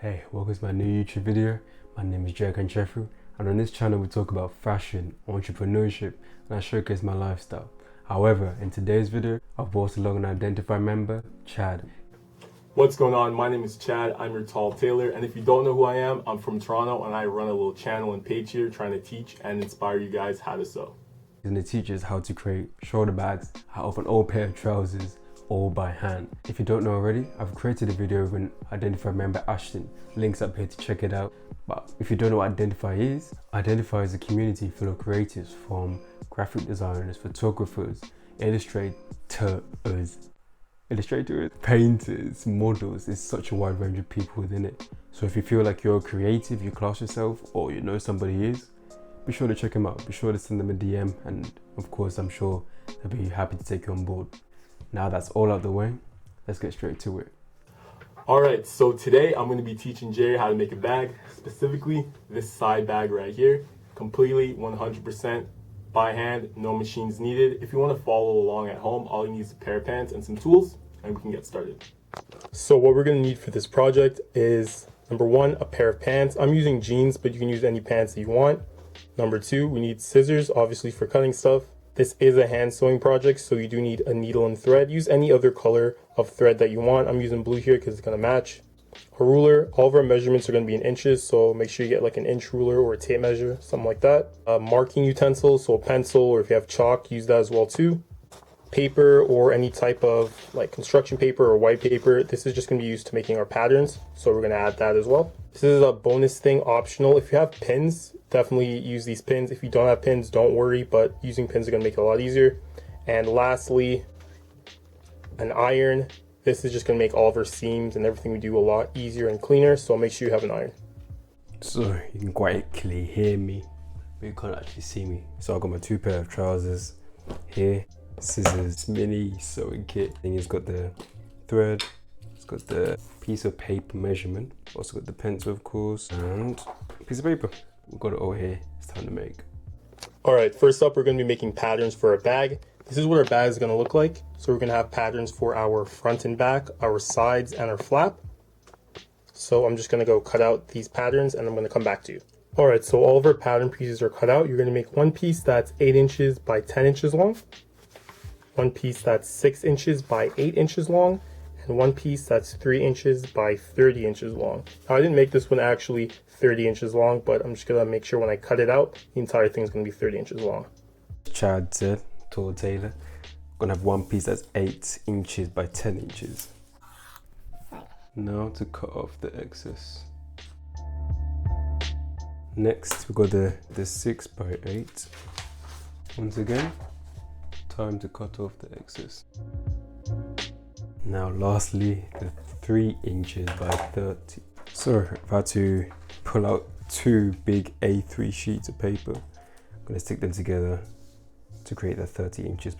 Hey, welcome to my new YouTube video. My name is Kanchefu, and on this channel we talk about fashion, entrepreneurship, and I showcase my lifestyle. However, in today's video, I've brought along an I.Dentify member, Chad. What's going on? My name is Chad. I'm your tall tailor, and if you don't know who I am, I'm from Toronto and I run a little channel and page here trying to teach and inspire you guys how to sew. And it teaches how to create shoulder bags out of an old pair of trousers, all by hand. If you don't know already, I've created a video with an I.Dentify member, Ashton. Links up here to check it out. But if you don't know what I.Dentify is a community full of creatives, from graphic designers, photographers, illustrators, painters, models. There's such a wide range of people within it. So if you feel like you're a creative, you class yourself, or you know somebody is, be sure to check them out. Be sure to send them a DM, and of course I'm sure they'll be happy to take you on board. Now that's all out the way, let's get straight to it. Alright, so today I'm going to be teaching Jerry how to make a bag, specifically this side bag right here, completely 100% by hand, no machines needed. If you want to follow along at home, all you need is a pair of pants and some tools, and we can get started. So what we're going to need for this project is, number one, a pair of pants. I'm using jeans, but you can use any pants that you want. Number two, we need scissors, obviously for cutting stuff. This is a hand sewing project, so you do need a needle and thread. Use any other color of thread that you want. I'm using blue here because it's going to match. A ruler. All of our measurements are going to be in inches, so make sure you get like an inch ruler or a tape measure, something like that. Marking utensils, so a pencil, or if you have chalk, use that as well too. Paper or any type of like construction paper or white paper. This is just going to be used to making our patterns, so we're going to add that as well. This is a bonus thing, optional. If you have pins, definitely use these pins. If you don't have pins, don't worry, but using pins is going to make it a lot easier. And lastly, an iron. This is just going to make all of our seams and everything we do a lot easier and cleaner, so make sure you have an iron. So you can quite clearly hear me, but you can't actually see me. So I've got my two pair of trousers here, scissors, mini sewing kit. And it's got the thread, it's got the piece of paper measurement, also got the pencil of course, and a piece of paper. We've got it all here, it's time to make. Alright, first up we're going to be making patterns for our bag. This is what our bag is going to look like. So we're going to have patterns for our front and back, our sides, and our flap. So I'm just going to go cut out these patterns and I'm going to come back to you. Alright, so all of our pattern pieces are cut out. You're going to make one piece that's 8 inches by 10 inches long, one piece that's 6 inches by 8 inches long, and one piece that's 3 inches by 30 inches long. Now I didn't make this one actually 30 inches long, but I'm just going to make sure when I cut it out, the entire thing is going to be 30 inches long. Chad said, tall tailor, I'm gonna have one piece that's 8 inches by 10 inches. Now to cut off the excess. Next we've got the 6 by 8. Once again, time to cut off the excess. Now lastly, the 3 inches by 30. So I've had to pull out 2 big A3 sheets of paper. I'm gonna stick them together to create the 30 inches.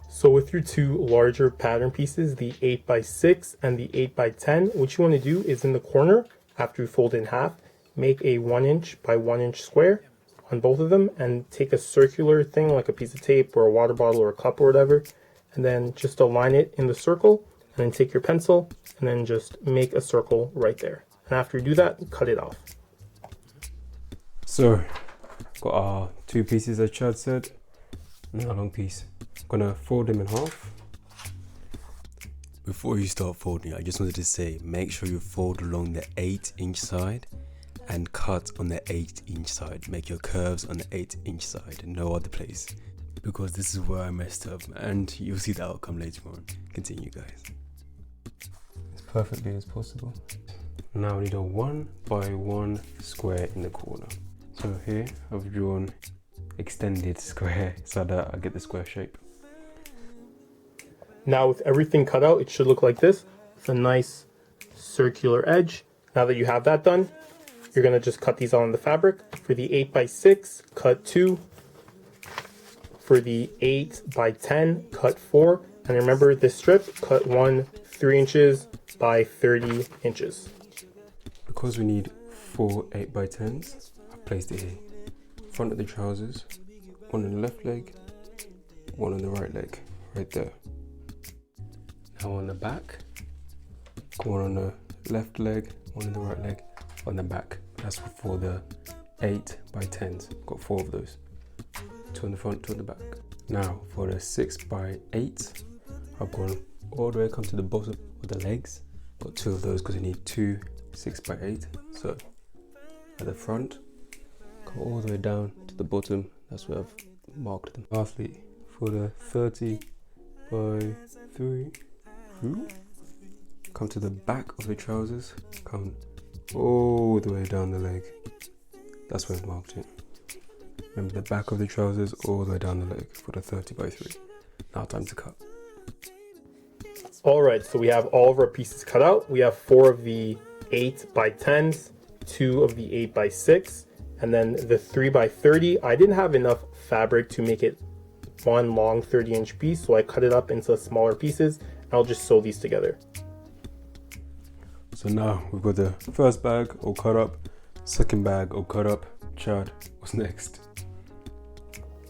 So with your two larger pattern pieces, the 8 by 6 and the 8 by 10, what you want to do is in the corner, after you fold it in half, make a 1 inch by 1 inch square on both of them, and take a circular thing like a piece of tape or a water bottle or a cup or whatever, and then just align it in the circle, and then take your pencil and then just make a circle right there. And after you do that, cut it off. So got our 2 pieces as Chad said. Now a long piece. I'm gonna fold them in half. Before you start folding, I just wanted to say, make sure you fold along the 8-inch side and cut on the 8-inch side. Make your curves on the 8-inch side and no other place, because this is where I messed up, and you'll see the outcome later on. Continue, guys. As perfectly as possible. Now we need a 1 by 1 square in the corner. So here I've drawn extended square so that I get the square shape. Now with everything cut out, it should look like this. It's a nice circular edge. Now that you have that done, you're going to just cut these on the fabric. For the 8 by 6, cut 2. For the 8 by 10, cut 4. And remember this strip, cut 1 3 inches by 30 inches. Because we need 4 8 by 10s, I placed it here. Front of the trousers, one on the left leg, one on the right leg, right there. Now on the back, go on the left leg, one in the right leg, on the back. That's for the 8x10s. Got 4 of those. 2 on the front, 2 on the back. Now for the 6x8, I've gone all the way come to the bottom of the legs. Got 2 of those because you need 2 6x8. So at the front, go all the way down to the bottom. That's where I've marked them. Lastly, for the 30x3, come to the back of the trousers, come all the way down the leg. That's where I've marked it. Remember the back of the trousers all the way down the leg for the 30x3. Now time to cut. All right, so we have all of our pieces cut out. We have 4 of the 8x10s, 2 of the 8x6, and then the 3x30. I didn't have enough fabric to make it one long 30-inch piece, so I cut it up into smaller pieces, and I'll just sew these together. So now we've got the first bag all cut up, second bag all cut up. Chad, what's next?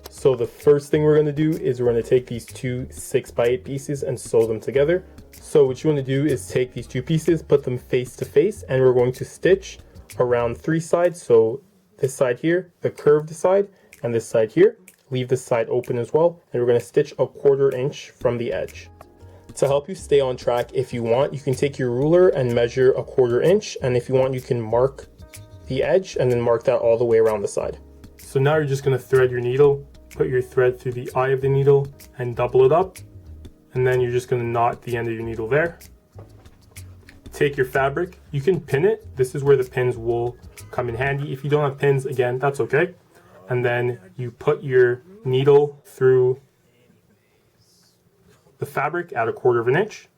So the first thing we're going to do is we're going to take these 2 6x8 pieces and sew them together. So what you want to do is take these 2 pieces, put them face to face, and we're going to stitch around 3 sides. So this side here, the curved side, and this side here. Leave this side open as well, and we're going to stitch a 1/4 inch from the edge. To help you stay on track, if you want, you can take your ruler and measure a 1/4 inch, and if you want, you can mark the edge and then mark that all the way around the side. So now you're just going to thread your needle, put your thread through the eye of the needle and double it up, and then you're just going to knot the end of your needle there. Take your fabric, you can pin it. This is where the pins will come in handy. If you don't have pins, again, that's okay. And then you put your needle through the fabric at a 1/4 inch,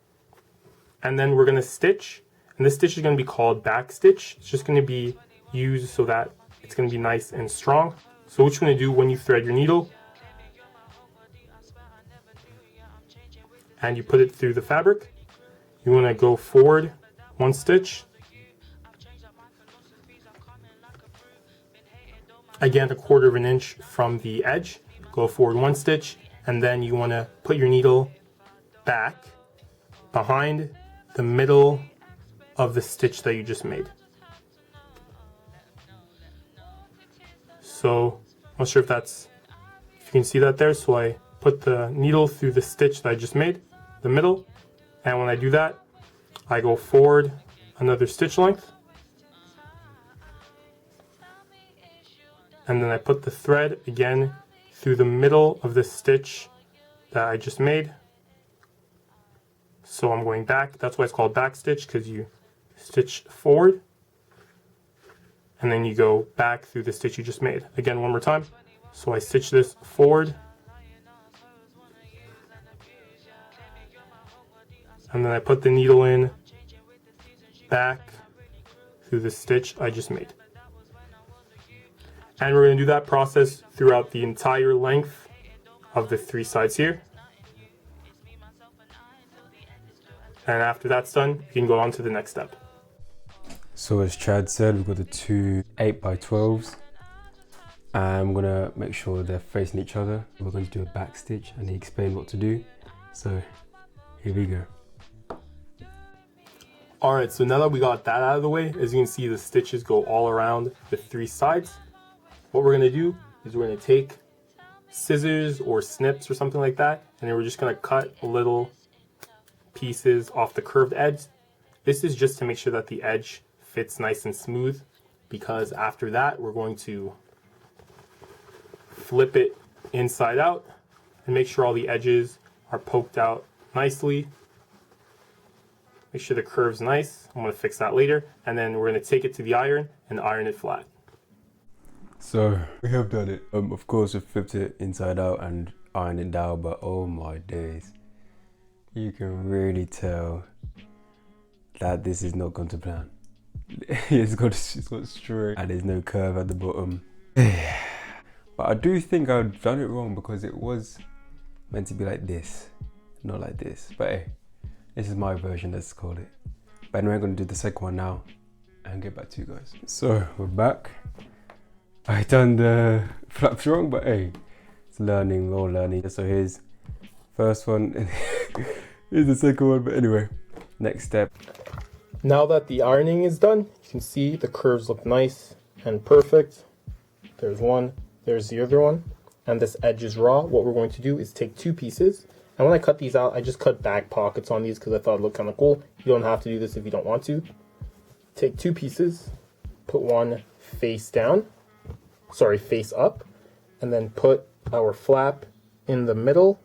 and then we're going to stitch, and this stitch is going to be called back stitch. It's just going to be used so that it's going to be nice and strong. So what you're going to do when you thread your needle and you put it through the fabric, you want to go forward 1 stitch, again a 1/4 inch from the edge, go forward 1 stitch, and then you want to put your needle back behind the middle of the stitch that you just made. So I'm not sure if you can see that there. So I put the needle through the stitch that I just made, the middle, and when I do that, I go forward another stitch length, and then I put the thread again through the middle of the stitch that I just made. So I'm going back. That's why it's called back stitch, because you stitch forward and then you go back through the stitch you just made. Again, one more time. So I stitch this forward, and then I put the needle in back through the stitch I just made. And we're going to do that process throughout the entire length of the 3 sides here. And after that's done, you can go on to the next step. So as Chad said, we've got the 2 8x12s, and I'm gonna make sure they're facing each other. We're going to do a back stitch, and he explained what to do. So here we go. Alright, so now that we got that out of the way, as you can see, the stitches go all around the 3 sides. What we're going to do is we're going to take scissors or snips or something like that, and then we're just going to cut little pieces off the curved edge. This is just to make sure that the edge fits nice and smooth, because after that we're going to flip it inside out and make sure all the edges are poked out nicely. Make sure the curve's nice. I'm going to fix that later, and then we're going to take it to the iron and iron it flat. So we have done it. Of course, we flipped it inside out and ironed it down, but oh my days, you can really tell that this is not going to plan. it's got straight and there's no curve at the bottom. But I do think I've done it wrong, because it was meant to be like this, not like this. But hey, this is my version, let's call it. But anyway, I'm going to do the second one now and get back to you guys. So we're back. I done the flaps wrong, but hey, it's learning, we're all learning. So here's first one, and here's the second one. But anyway, next step. Now that the ironing is done, you can see the curves look nice and perfect. There's one, there's the other one, and this edge is raw. What we're going to do is take two pieces, and when I cut these out, I just cut back pockets on these because I thought it looked kind of cool. You don't have to do this if you don't want to. Take two pieces, put one face up, and then put our flap in the middle.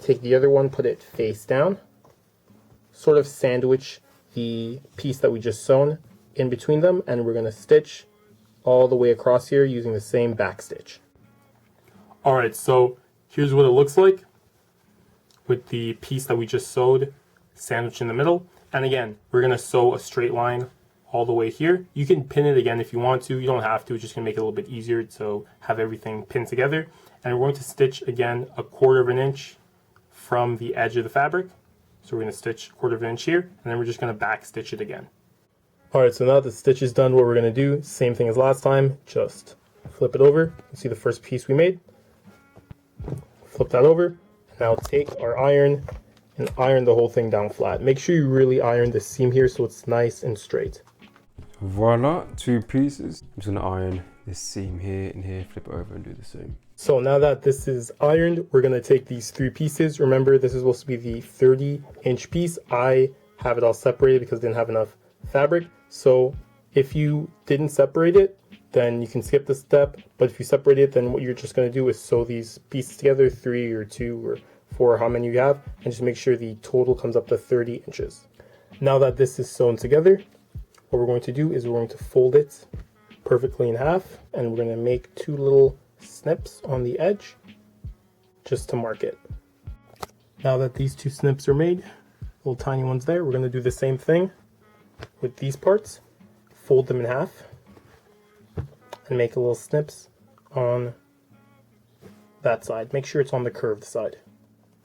Take the other one, put it face down, sort of sandwich the piece that we just sewn in between them, and we're going to stitch all the way across here using the same back stitch. Alright, so here's what it looks like with the piece that we just sewed sandwiched in the middle. And again, we're going to sew a straight line all the way here. You can pin it again if you want to. You don't have to. It's just going to make it a little bit easier to have everything pinned together. And we're going to stitch again 1/4 of an inch from the edge of the fabric. So we're going to stitch 1/4 of an inch here, and then we're just going to back stitch it again. Alright, so now the stitch is done, what we're going to do, same thing as last time, just flip it over. You see the first piece we made. Flip that over. And now take our iron and iron the whole thing down flat. Make sure you really iron the seam here so it's nice and straight. Voila, two pieces. I'm just going to iron this seam here and here, flip it over and do the same. So now that this is ironed, we're going to take these three pieces. Remember, this is supposed to be the 30-inch piece. I have it all separated because I didn't have enough fabric. So if you didn't separate it, then you can skip this step. But if you separate it, then what you're just going to do is sew these pieces together, 3 or 2 or 4, how many you have, and just make sure the total comes up to 30 inches. Now that this is sewn together, what we're going to do is we're going to fold it perfectly in half, and we're going to make 2 little snips on the edge just to mark it. Now that these 2 snips are made, little tiny ones there, we're going to do the same thing with these parts. Fold them in half and make little snips on that side. Make sure it's on the curved side.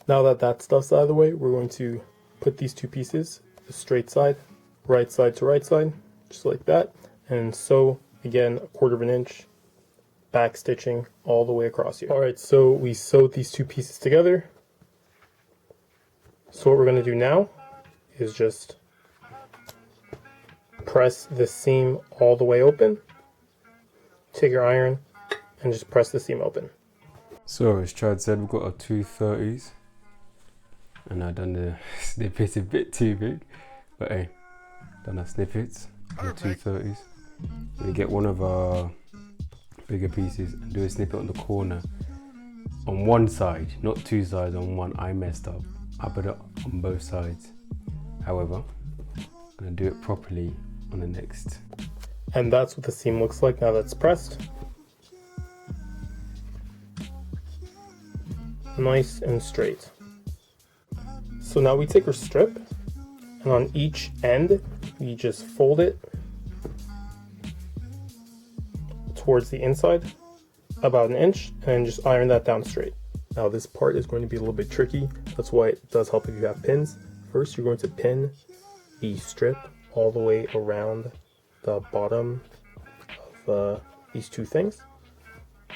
Now that that stuff's out of the way, we're going to put these 2 pieces, the straight side to right side, just like that, and sew again 1/4 of an inch, back stitching all the way across here. Alright, so we sewed these 2 pieces together. So what we're going to do now is just press the seam all the way open. Take your iron and just press the seam open. So as Chad said, we've got our 230s, and I've done the snippets a bit too big, but hey, done our snippets on the 230s. We're gonna get one of our bigger pieces and do a snippet on the corner on one side, not 2 sides, on one. I messed up. I put it on both sides. However, I'm gonna do it properly on the next. And that's what the seam looks like now that's pressed. Nice and straight. So now we take our strip, and on each end we just fold it towards the inside about 1 inch, and then just iron that down straight. Now this part is going to be a little bit tricky. That's why it does help if you have pins. First, you're going to pin the strip all the way around the bottom of these 2 things.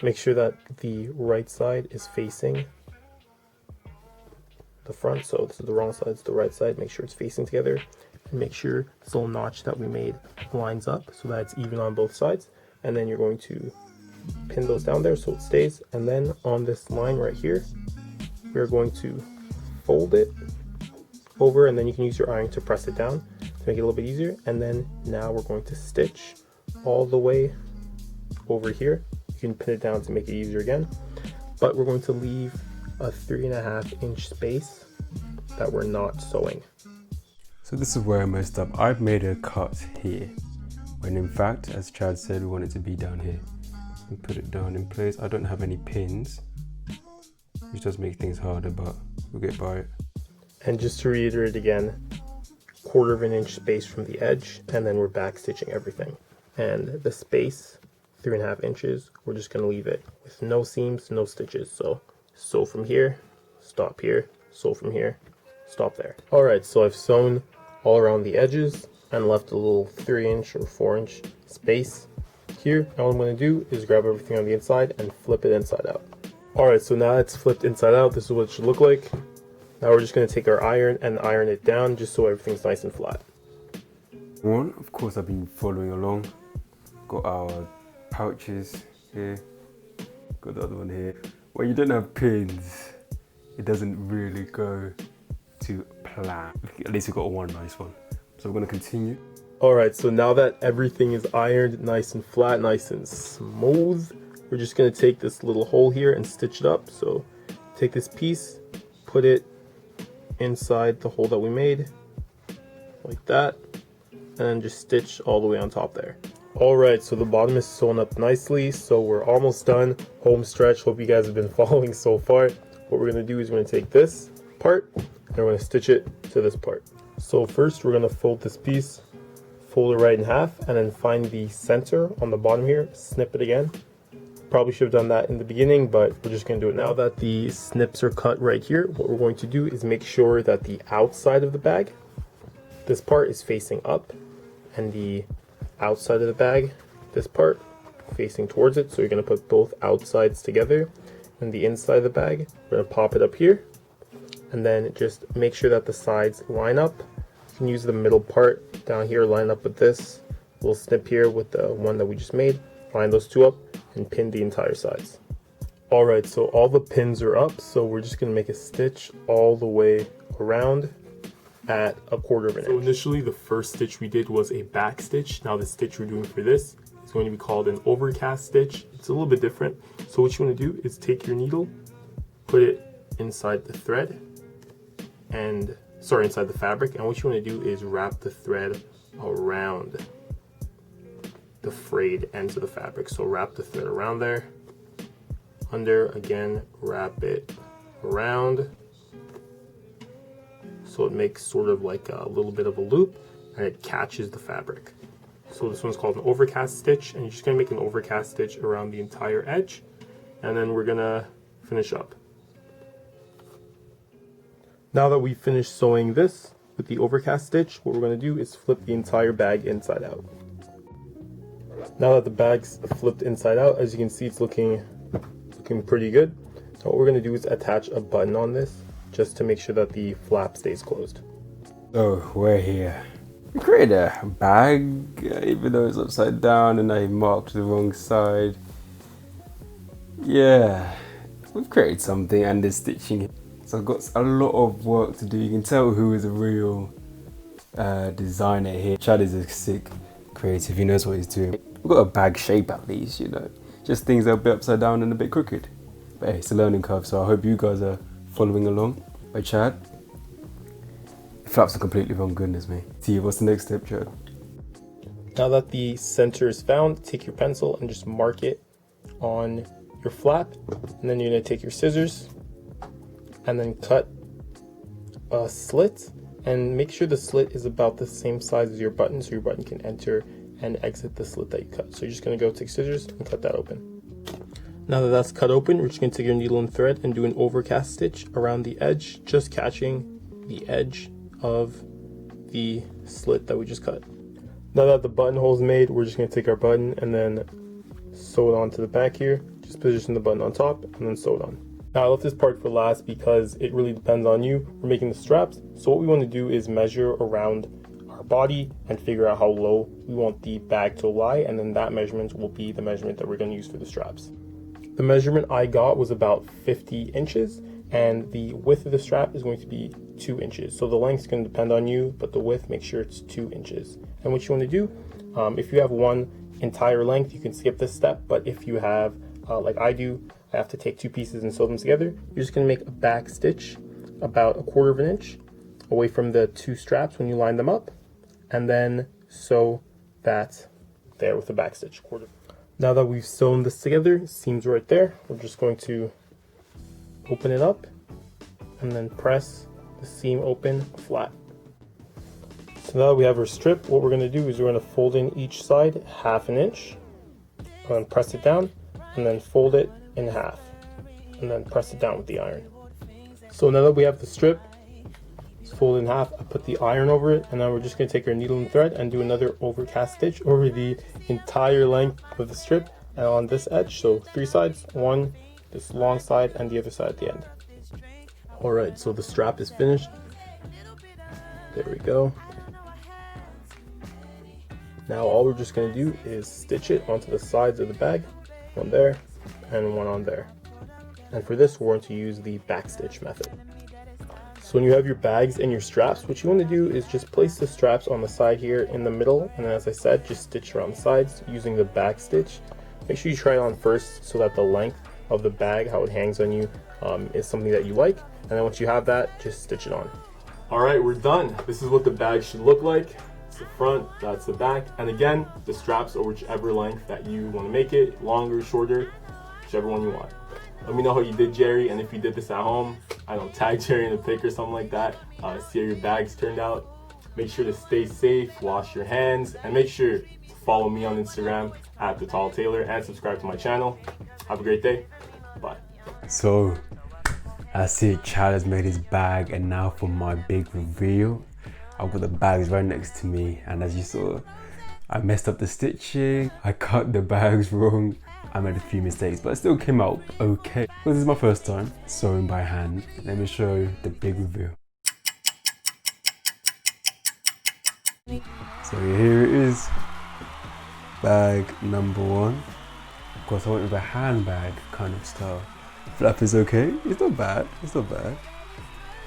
Make sure that the right side is facing the front, so this is the wrong side, it's the right side. Make sure it's facing together, and make sure this little notch that we made lines up so that it's even on both sides. And then you're going to pin those down there so it stays, and then on this line right here we're going to fold it over, and then you can use your iron to press it down to make it a little bit easier. And then now we're going to stitch all the way over here. You can pin it down to make it easier again, but we're going to leave a 3.5 inch space that we're not sewing. So this is where I messed up. I've made a cut here, when in fact, as Chad said, we want it to be down here. And put it down in place. I don't have any pins, which does make things harder, but we'll get by it. And just to reiterate again, 1/4 of an inch space from the edge, and then we're back stitching everything. And the space, 3.5 inches, we're just going to leave it with no seams, no stitches. So sew from here, stop here, sew from here, stop there. Alright, so I've sewn all around the edges and left a little 3 inch or 4 inch space here. Now what I'm going to do is grab everything on the inside and flip it inside out. Alright, so now it's flipped inside out. This is what it should look like. Now we're just going to take our iron and iron it down just so everything's nice and flat. Of course, I've been following along. Got our pouches here. Got the other one here. When you don't have pins, it doesn't really go to plan. At least we got one nice one. So we're going to continue. Alright, so now that everything is ironed nice and flat, nice and smooth, we're just going to take this little hole here and stitch it up. So take this piece, put it inside the hole that we made, like that, and then just stitch all the way on top there. Alright, so the bottom is sewn up nicely, so we're almost done. Home stretch. Hope you guys have been following so far. What we're going to do is we're going to take this part and we're going to stitch it to this part. So first we're going to fold this piece, fold it right in half, and then find the center on the bottom here, snip it again. Probably should have done that in the beginning, but we're just going to do it now. That the snips are cut right here, what we're going to do is make sure that the outside of the bag, this part is facing up, and the outside of the bag, this part, facing towards it. So you're going to put both outsides together, and the inside of the bag, we're going to pop it up here, and then just make sure that the sides line up. You can use the middle part down here, line up with this little snip here with the one that we just made, line those two up, and pin the entire sides. Alright, so all the pins are up, so we're just going to make a stitch all the way around at 1/4 of an inch. So initially the first stitch we did was a back stitch. Now the stitch we're doing for this is going to be called an overcast stitch. It's a little bit different. So what you want to do is take your needle, put it inside the thread, and inside the fabric, and what you want to do is wrap the thread around the frayed ends of the fabric. So wrap the thread around there, under, again, wrap it around, so it makes sort of like a little bit of a loop, and it catches the fabric. So this one's called an overcast stitch, and you're just going to make an overcast stitch around the entire edge, and then we're going to finish up. Now that we've finished sewing this with the overcast stitch, what we're going to do is flip the entire bag inside out. Now that the bag's flipped inside out, as you can see, it's looking pretty good. So what we're going to do is attach a button on this, just to make sure that the flap stays closed. So we're here. We created a bag, even though it's upside down and I marked the wrong side. Yeah, we've created something, and there's stitching. So I've got a lot of work to do. You can tell who is a real designer here. Chad is a sick creative, he knows what he's doing. We've got a bag shape at least, you know. Just things that are a bit upside down and a bit crooked. But hey, it's a learning curve, so I hope you guys are following along. But Chad, the flaps are completely wrong, goodness me. See, what's the next step, Chad? Now that the center is found, take your pencil and just mark it on your flap. And then you're going to take your scissors and then cut a slit, and make sure the slit is about the same size as your button, so your button can enter and exit the slit that you cut. So you're just going to go take scissors and cut that open. Now that that's cut open, we're just going to take your needle and thread and do an overcast stitch around the edge, just catching the edge of the slit that we just cut. Now that the buttonhole is made, we're just going to take our button and then sew it onto the back here. Just position the button on top and then sew it on. Now I left this part for last because it really depends on you. We're making the straps, so what we want to do is measure around our body and figure out how low we want the bag to lie, and then that measurement will be the measurement that we're going to use for the straps. The measurement I got was about 50 inches, and the width of the strap is going to be 2 inches. So the length is going to depend on you, but the width, make sure it's 2 inches. And what you want to do, if you have one entire length, you can skip this step, but if you have, like I do, I have to take 2 pieces and sew them together. You're just going to make a back stitch about 1/4 of an inch away from the 2 straps when you line them up, and then sew that there with the back stitch. Now that we've sewn this together, seams right there, we're just going to open it up and then press the seam open flat. So now that we have our strip, what we're going to do is we're going to fold in each side 1/2 inch, and then press it down, and then fold it in half, and then press it down with the iron. So now that we have the strip, it's folded in half, I put the iron over it, and now we're just going to take our needle and thread and do another overcast stitch over the entire length of the strip and on this edge. So 3 sides, one, this long side, and the other side at the end. All right, so the strap is finished. There we go. Now all we're just gonna do is stitch it onto the sides of the bag, one there and one on there. And for this, we're going to use the back stitch method. So when you have your bags and your straps, what you want to do is just place the straps on the side here in the middle, and then as I said, just stitch around the sides using the back stitch. Make sure you try it on first so that the length of the bag, how it hangs on you, is something that you like. And then once you have that, just stitch it on. All right, we're done. This is what the bag should look like. It's the front, that's the back. And again, the straps are whichever length that you want to make it, longer, shorter, whichever one you want. Let me know how you did, Jerry, and if you did this at home, I don't tag Jerry in a pic or something like that. See how your bags turned out. Make sure to stay safe, wash your hands, and make sure to follow me on Instagram at The Tall Tailor and subscribe to my channel. Have a great day. Bye. So, I see Chad has made his bag, and now for my big reveal. I've got the bags right next to me, and as you saw, I messed up the stitching, I cut the bags wrong, I made a few mistakes, but it still came out okay. This is my first time sewing by hand. Let me show you the big reveal. So here it is, bag number one. Of course I went with a handbag kind of style. Flap is okay, it's not bad, it's not bad.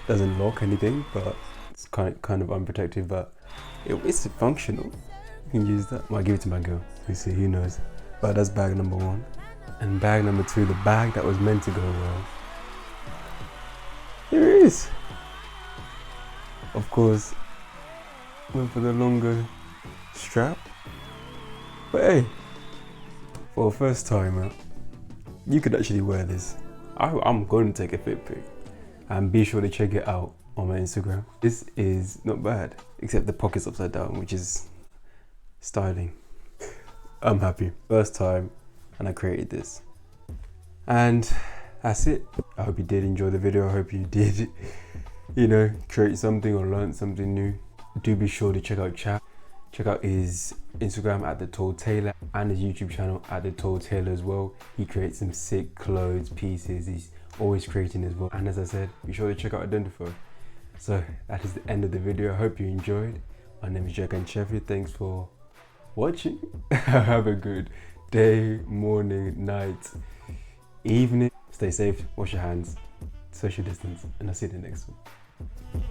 Doesn't lock anything, but it's kind of unprotected, but it's functional. You can use that. Might give it to my girl, we see, who knows. But that's bag number one. And bag number two, the bag that was meant to go well. Here it is. Of course, went for the longer strap. But hey, for a first timer, you could actually wear this. I'm going to take a fit pic. And be sure to check it out on my Instagram. This is not bad, except the pocket's upside down, which is styling. I'm happy. First time, and I created this. And that's it. I hope you did enjoy the video. I hope you did, create something or learn something new. Do be sure to check out Chad. Check out his Instagram at The Tall Tailor and his YouTube channel at The Tall Tailor as well. He creates some sick clothes, pieces. He's always creating as well. And as I said, be sure to check out I.Dentify. So that is the end of the video. I hope you enjoyed. My name is Kanchefu. Thanks for watching. Have a good day, morning, night, evening. Stay safe, wash your hands, social distance, and I'll see you in the next one.